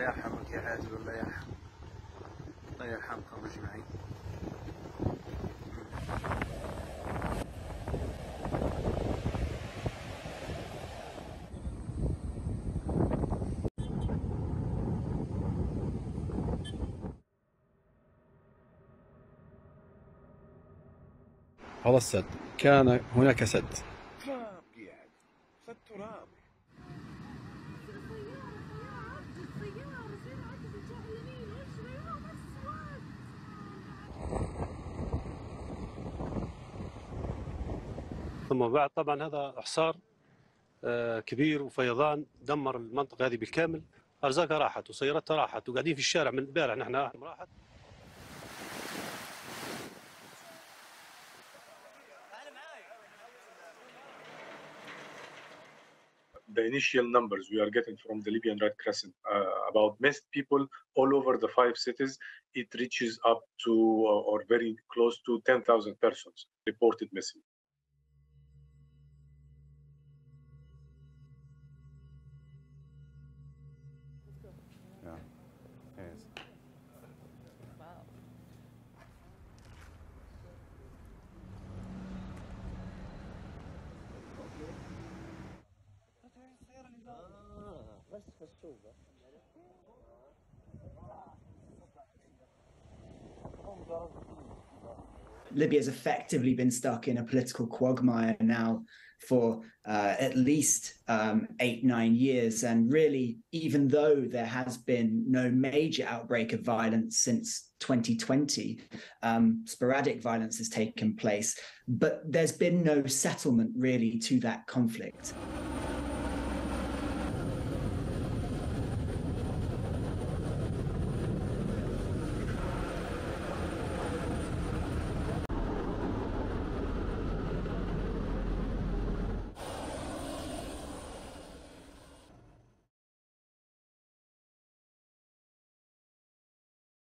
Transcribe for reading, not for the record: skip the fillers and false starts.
يرحمك يا عادل، الله يرحمك، الله يرحمكم أجمعين. هذا السد، كان هناك سد. تراب قاعد سد تراب. ثم بعد طبعا هذا إعصار كبير وفيضان دمر المنطقة هذه بالكامل، أرزاقها راحت وسيارتها راحت، وقاعدين في الشارع من البارح نحن راحت. The initial numbers we are getting from the Libyan Red Crescent about missed people all over the 5 cities, it reaches up to or very close to 10,000 persons reported missing. Libya has effectively been stuck in a political quagmire now for at least 8-9 years. And really, even though there has been no major outbreak of violence since 2020, sporadic violence has taken place, but there's been no settlement really to that conflict.